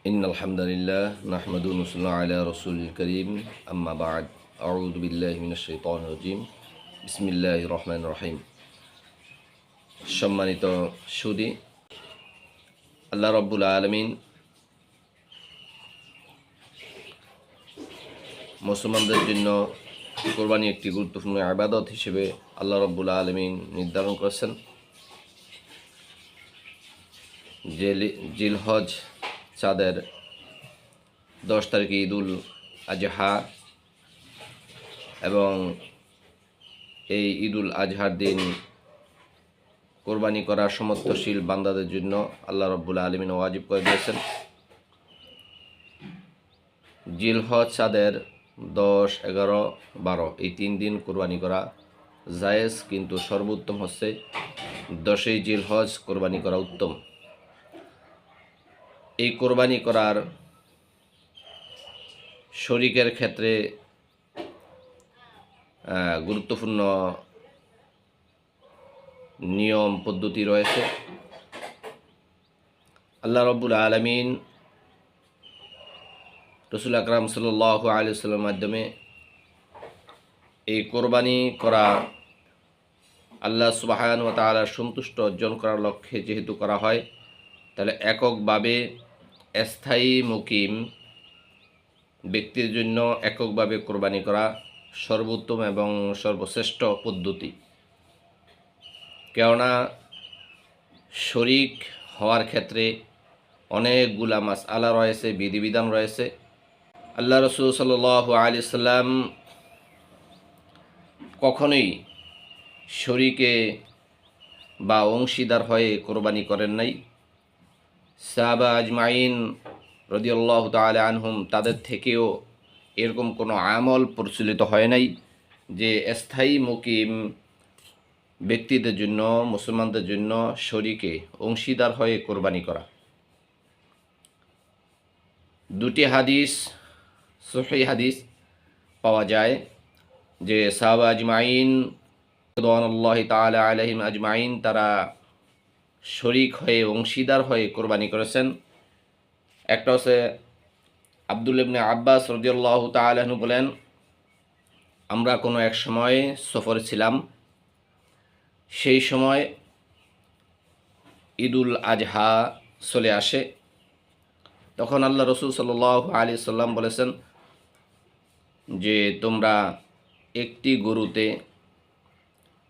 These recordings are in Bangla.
ইন্নাল হামদালিল্লাহ নাহমাদুহু ওয়া নুসাল্লি আলা রাসূলিল কারীম আম্মা বা'দ আউযু বিল্লাহি মিনাশ শাইতানির রাজীম বিসমিল্লাহির রহমানির রহিম। সম্মানিত সুদী, আল্লাহ রাব্বুল আলামিন মুসলমানদের জন্য কোরবানি একটি গুরুত্বপূর্ণ ইবাদত হিসেবে আল্লাহ রাব্বুল আলামিন নির্ধারণ করেছেন। যে জিলহজ চাঁদের 10 তারিখে ঈদুল আজহা এবং এই ঈদুল আজহার দিন কোরবানি করা সমর্থশীল বান্দাদের জন্য আল্লাহ রাব্বুল আলামিন ওয়াজিব করে দিয়েছেন। জিলহজ চাঁদের 10, 11, 12 এই 3 দিন কোরবানি করা জায়েজ, কিন্তু সর্বোত্তম হচ্ছে 10ই জিলহজ কোরবানি করা উত্তম। এই কোরবানি করার শরীকের ক্ষেত্রে গুরুত্বপূর্ণ নিয়ম পদ্ধতি রয়েছে। আল্লাহ রাব্বুল আলামিন রাসূল আকরাম সাল্লাল্লাহু আলাইহি ওয়াসাল্লামের মাধ্যমে এই কোরবানি করা আল্লাহ সুবহানাহু ওয়া তাআলার সন্তুষ্ট অর্জন করার লক্ষ্যে যেহেতু করা হয়, তাহলে এককভাবে স্থায়ী মুকিম ব্যক্তির জন্য এককভাবে কোরবানি করা সর্বোত্তম এবং সর্বশ্রেষ্ঠ পদ্ধতি। কেননা শরীক হওয়ার ক্ষেত্রে অনেকগুলা মাসআলা রয়েছে, বিধিবিধান রয়েছে। আল্লাহ রাসূল সাল্লাল্লাহু আলাইহি ওয়াসাল্লাম কখনোই শরীকে বা অংশীদার হয়ে কোরবানি করেন নাই। সাহাবা আজমাইন রাদিয়াল্লাহু তাআলা আনহুম তাদের থেকেও এরকম কোনো আমল প্রচলিত হয় নাই যে স্থায়ী মুকিম ব্যক্তিদের জন্য, মুসলমানদের জন্য শরীকে অংশীদার হয়ে কোরবানি করা। দুটি হাদিস, সহিহ হাদিস পাওয়া যায় যে সাহাবা আজমাইন রাদিয়াল্লাহু তাআলা আলাইহিম আজমাইন তারা শরীক হয়ে অংশীদার হয়ে কোরবানি করেছেন। একটা হচ্ছে আব্দুল্লাহ ইবনে আব্বাস রাদিয়াল্লাহু তাআলা আনহু বলেন, আমরা কোনো এক সময় সফরে ছিলাম, সেই সময় ঈদুল আজহা চলে আসে। তখন আল্লাহ রাসূল সাল্লাল্লাহু আলাইহি সাল্লাম বলেছেন যে তোমরা একটি গরুতে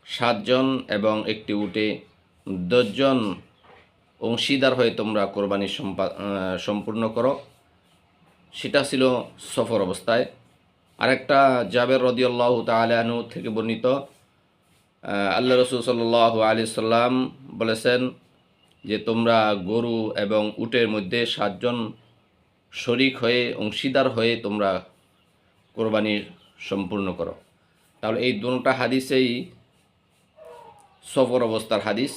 7 জন এবং একটি উটে 10 জন অংশীদার হয়ে তোমরা কোরবানি সম্পূর্ণ করো। সেটা ছিল সফর অবস্থায়। আরেকটা জাবের রাদিয়াল্লাহু তাআলা আনহু থেকে বর্ণিত, আল্লাহ রাসূল সাল্লাল্লাহু আলাইহি সাল্লাম বলেছেন যে তোমরা গরু এবং উটের মধ্যে 7 জন শরীক হয়ে অংশীদার হয়ে তোমরা কোরবানি সম্পূর্ণ করো। তাহলে এই দুটো হাদিসেই সফর অবস্থার হাদিস,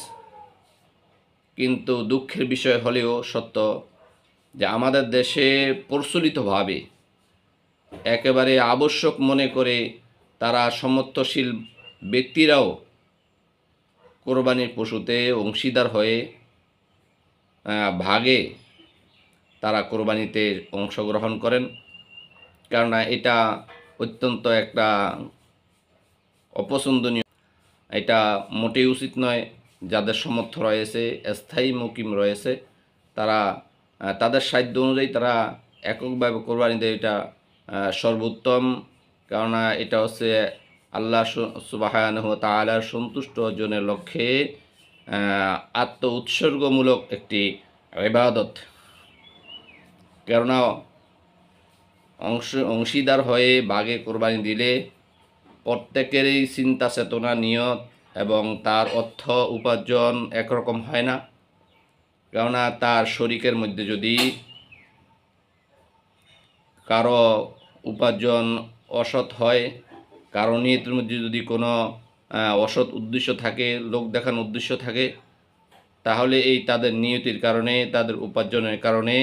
কিন্তু দুঃখের বিষয় হলেও সত্য যে আমাদের দেশে প্রচলিতভাবে একেবারে আবশ্যক মনে করে তারা সমর্থশীল ব্যক্তিরাও কোরবানির পশুতে অংশীদার হয়ে ভাগে তারা কোরবানিতে অংশগ্রহণ করেন। কেননা এটা অত্যন্ত একটা অপছন্দনীয়, এটা মোটেই উচিত নয়। যাদের সামর্থ্য রয়েছে, স্থায়ী মুকিম রয়েছে, তারা তাদের সাধ্য অনুযায়ী তারা এককভাবে কোরবানি দেয়, এটা সর্বোত্তম। কেননা এটা হচ্ছে আল্লাহ সুবহানাহু ওয়া তাআলার সন্তুষ্ট অর্জনের লক্ষ্যে আত্ম উৎসর্গমূলক একটি ইবাদত। কেননা অংশীদার হয়ে ভাগে কোরবানি দিলে প্রত্যেকেরই চিন্তা চেতনা, নিয়ত এবং তার অর্থ উপার্জন একরকম হয় না। কেননা তার শরীকের মধ্যে যদি কারো উপার্জন অসৎ হয়, কারো নিয়তের মধ্যে যদি কোনো অসৎ উদ্দেশ্য থাকে, লোক দেখানোর উদ্দেশ্য থাকে, তাহলে এই তাদের নিয়তির কারণে, তাদের উপার্জনের কারণে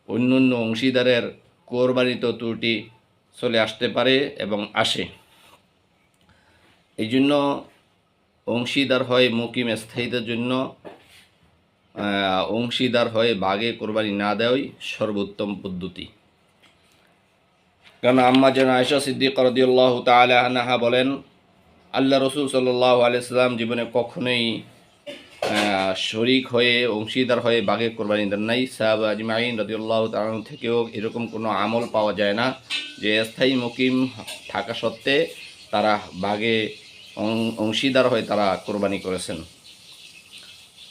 অন্য অন্য অংশীদারের কোরবানিতে ত্রুটি চলে আসতে পারে এবং আসে। এই জন্য অংশীদার হয় মুকিম স্থায়ীদের জন্য অংশীদার হয়ে ভাগে কোরবানি না দেওয়াই সর্বোত্তম পদ্ধতি। কারণ আম্মা যেন আয়েশা সিদ্দিকা রাদিয়াল্লাহু তাআলা আনহা বলেন, আল্লাহ রসুল সাল্লাল্লাহু আলাইহি সাল্লাম জীবনে কখনোই শরিক হয়ে অংশীদার হয়ে বাঘে কোরবানি দেন নাই। সাহাবা আজমাইন রাদিয়াল্লাহু তাআলা থেকেও এরকম কোনো আমল পাওয়া যায় না যে স্থায়ী মুকিম থাকা সত্ত্বে তারা বাঘে অংশীদার হয়ে তারা কোরবানি করেছেন।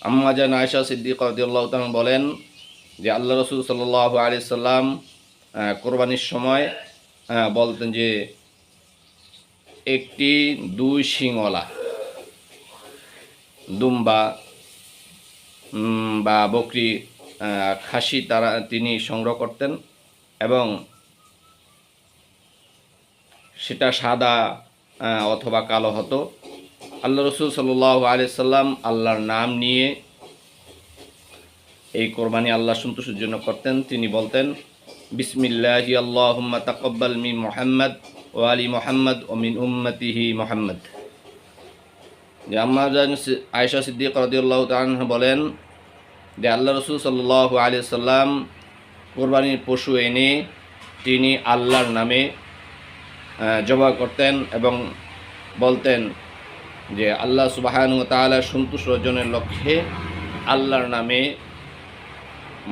আম্মা জান আয়েশা সিদ্দিকা রাদিয়াল্লাহু তাআলা বলেন যে আল্লাহ রসুল সাল্লাল্লাহু আলাইহি সাল্লাম কোরবানির সময় বলতেন যে একটি 2 শিংওয়ালা দুম্বা বা বকরি খাসি তিনি সংগ্রহ করতেন এবং সেটা সাদা অথবা কালো হতো। আল্লাহ রসুল সাল্লাল্লাহু আলাইহি সাল্লাম আল্লাহর নাম নিয়ে এই কোরবানি আল্লাহ সন্তুষ্টির জন্য করতেন। তিনি বলতেন, বিসমিল্লাহি আল্লাহুম্মা তাকাব্বাল মিন মুহাম্মদ ওয়া আলি মুহাম্মদ ও মিন উম্মতিহি মুহাম্মদ। যে আম্মা জান আয়েশা সিদ্দিকা রাদিয়াল্লাহু তাআলা বলেন যে আল্লাহ রসুল সাল্লাল্লাহু আলাইহি সাল্লাম কোরবানির পশু এনে তিনি আল্লাহর নামে জবাই করতেন এবং বলতেন যে আল্লাহ সুবহানাহু ওয়া তাআলা সন্তুষ্ট অর্জনের লক্ষ্যে আল্লাহর নামে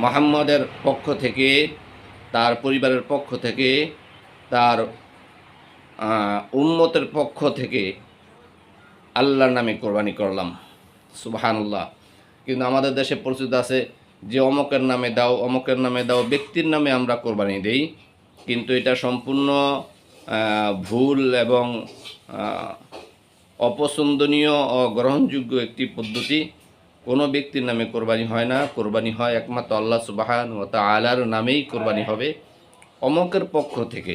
মুহাম্মদের পক্ষ থেকে, তার পরিবারের পক্ষ থেকে, তার উম্মতের পক্ষ থেকে আল্লাহর নামে কোরবানি করলাম। সুবহানাল্লাহ। কিন্তু আমাদের দেশে প্রচলিত আছে যে অমকের নামে দাও, অমকের নামে দাও, ব্যক্তির নামে আমরা কোরবানি দেই। কিন্তু এটা সম্পূর্ণ ভুল এবং অপছন্দনীয় ও গ্রহণযোগ্য একটি পদ্ধতি। কোনো ব্যক্তির নামে কোরবানি হয় না, কোরবানি হয় একমাত্র আল্লাহ সুবহানাহু ওয়া তাআলার নামেই কোরবানি হবে, অমকের পক্ষ থেকে।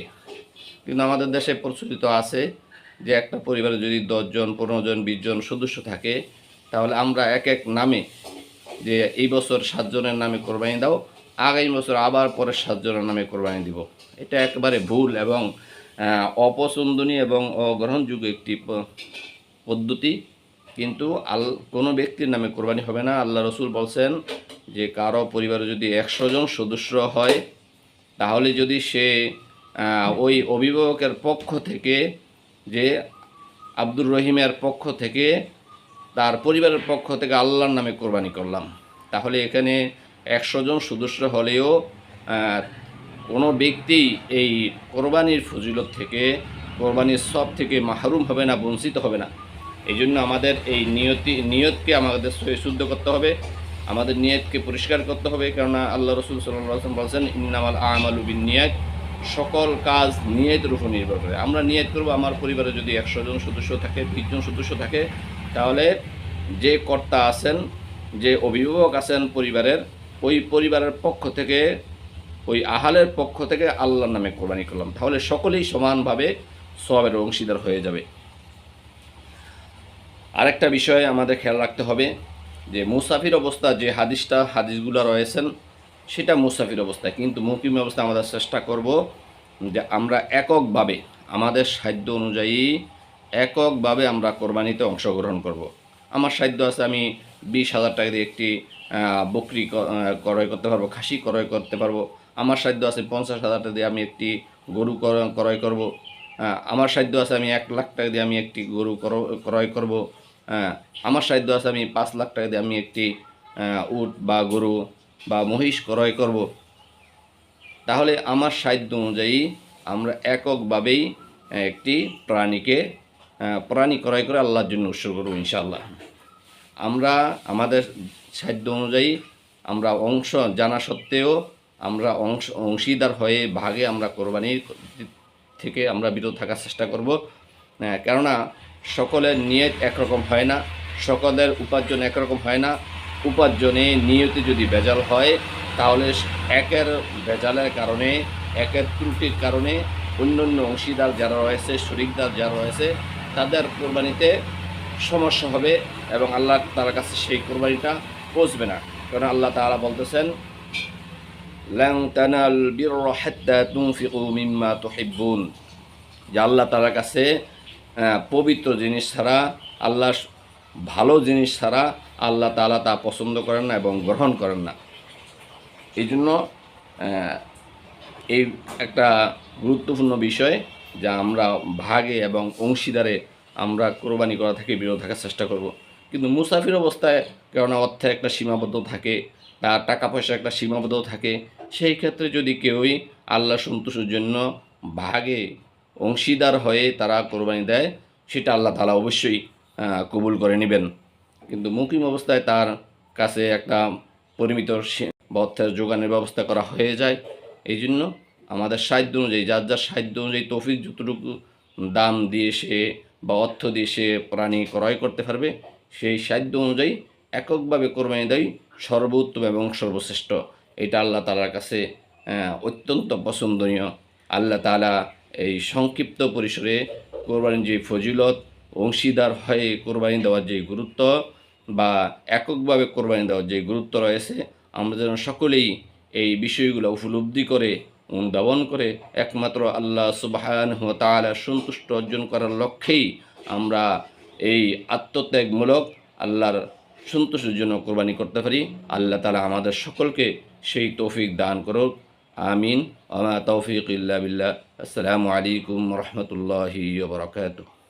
কিন্তু আমাদের দেশে প্রচলিত আছে যে একটা পরিবারে যদি 10 জন, 15 জন, 20 জন সদস্য থাকে, তাহলে আমরা এক এক নামে, যে এই বছর 7 জনের নামে কোরবানি দাও, আগামী বছর আবার পরের 7 জনের নামে কোরবানি দিব। এটা একেবারে ভুল এবং অপছন্দনীয় এবং অগ্রহণযোগ্য একটি পদ্ধতি। কিন্তু কোনো ব্যক্তির নামে কোরবানি হবে না। আল্লাহ রসুল বলছেন যে কারো পরিবারে যদি 100 জন সদস্য হয়, তাহলে যদি সে ওই অভিভাবকের পক্ষ থেকে, যে আব্দুর রহিমের পক্ষ থেকে, তার পরিবারের পক্ষ থেকে আল্লাহর নামে কোরবানি করলাম, তাহলে এখানে 100 জন সদস্য হলেও কোনো ব্যক্তি এই কোরবানির ফজিলত থেকে, কোরবানির সব থেকে মাহরুম হবে না, বঞ্চিত হবে না। এই জন্য আমাদের এই নিয়তকে আমাদের শুদ্ধ করতে হবে, আমাদের নিয়তকে পরিষ্কার করতে হবে। কেননা আল্লাহ রসুল সাল্লাল্লাহু আলাইহি ওয়াসাল্লাম বলছেন, ইন্নামাল আমালু বিন্নিয়াত, সকল কাজ নিয়তের উপর নির্ভর করে। আমরা নিয়ত করব আমার পরিবারে যদি 100 জন সদস্য থাকে, 20 জন সদস্য থাকে, তাহলে যে কর্তা আছেন, যে অভিভাবক আছেন পরিবারের, ওই পরিবারের পক্ষ থেকে, ওই আহালের পক্ষ থেকে আল্লাহর নামে কোরবানি করলাম, তাহলে সকলেই সমানভাবে সওয়াবের অংশীদার হয়ে যাবে। আরেকটা বিষয় আমাদের খেয়াল রাখতে হবে যে মুসাফির অবস্থা যে হাদিসগুলো রয়েছেন সেটা মুসাফির অবস্থায়, কিন্তু মুকিম অবস্থায় আমাদের চেষ্টা করব যে আমরা এককভাবে আমাদের সাধ্য অনুযায়ী এককভাবে আমরা কোরবানিতে অংশগ্রহণ করব। আমার সাধ্য আছে আমি 20,000 টাকা দিয়ে একটি বকরি ক্রয় করতে পারবো, খাসি ক্রয় করতে পারবো। আমার সাধ্য আছে 50,000 টাকা দিয়ে আমি একটি গরু ক্রয় করব। আমার সাধ্য আছে আমি 1 লাখ টাকা দিয়ে আমি একটি গরু ক্রয় করব। আমার সাধ্য আছে আমি 5 লাখ টাকা দিয়ে আমি একটি উট বা গরু বা মহিষ ক্রয় করব। তাহলে আমার সাধ্য অনুযায়ী আমরা এককভাবেই একটি প্রাণী ক্রয় করে আল্লাহর জন্য উৎসর্গ করব ইনশাআল্লাহ। আমরা আমাদের সাধ্য অনুযায়ী আমরা অংশ জানা সত্ত্বেও আমরা অংশীদার হয়ে ভাগে আমরা কোরবানির থেকে আমরা বিরত থাকার চেষ্টা করব। কেননা সকলের নিয়ত একরকম হয় না, সকলের উপার্জন একরকম হয় না। উপার্জনে নিয়তে যদি ভেজাল হয়, তাহলে একের ভেজালের কারণে, একের ত্রুটির কারণে অন্যান্য অংশীদার যারা রয়েছে, শরিকদার যারা রয়েছে, তাদের কোরবানিতে সমস্যা হবে এবং আল্লাহ তাআলার কাছে সেই কোরবানিটা পৌঁছবে না। কারণ আল্লাহ তাআলা বলতেছেন, লান তানাল বিররা হাত্তা তুনফিকু মিম্মা তুহিব্বুন, যে আল্লাহ তাআলার কাছে পবিত্র জিনিস ছাড়া, আল্লাহ ভালো জিনিস ছাড়া আল্লাহ তাআলা তা পছন্দ করেন না এবং গ্রহণ করেন না। এই জন্য এই একটা গুরুত্বপূর্ণ বিষয়, যা আমরা ভাগে এবং অংশীদারে আমরা কোরবানি করা থেকে বিরত থাকার চেষ্টা করব। কিন্তু মুসাফির অবস্থায় কেননা অর্থের একটা সীমাবদ্ধ থাকে, তার টাকা পয়সার একটা সীমাবদ্ধ থাকে, সেই ক্ষেত্রে যদি কেউই আল্লাহ সন্তুষ্টির জন্য ভাগে অংশীদার হয়ে তারা কোরবানি দেয়, সেটা আল্লাহ তাআলা অবশ্যই কবুল করে নেবেন। কিন্তু মুকিম অবস্থায় তার কাছে একটা পরিমিত বা অর্থের যোগানের ব্যবস্থা করা হয়ে যায়। এই জন্য আমাদের সাধ্য অনুযায়ী, যার যার সাধ্য অনুযায়ী তৌফিক যতটুকু দাম দিয়ে সে বা অর্থ দিয়ে সে প্রাণী ক্রয় করতে পারবে, সেই সাধ্য অনুযায়ী এককভাবে কোরবানি দেয় সর্বোত্তম এবং সর্বশ্রেষ্ঠ। এটা আল্লাহ তাআলার কাছে অত্যন্ত পছন্দনীয়। আল্লাহ তাআলা এই সংক্ষিপ্ত পরিসরে কোরবানির যে ফজিলত, অংশীদার হয়ে কোরবানি দেওয়ার যে গুরুত্ব বা এককভাবে কোরবানি দেওয়ার যে গুরুত্ব রয়েছে, আমরা যেন সকলেই এই বিষয়গুলো উপলব্ধি করে অনুধাবন করে একমাত্র আল্লাহ সুবহানাহু ওয়া তাআলার সন্তুষ্ট অর্জন করার লক্ষ্যেই আমরা এই আত্মত্যাগমূলক আল্লাহর সন্তুষ্টির জন্য কোরবানি করতে পারি। আল্লাহ তাআলা আমাদের সকলকে সেই তৌফিক দান করুক। আমিন। ওয়া মা তৌফিক ইল্লা বিল্লাহ। আসসালামু আলাইকুম ওয়া রাহমাতুল্লাহি ওয়া বারাকাতুহু।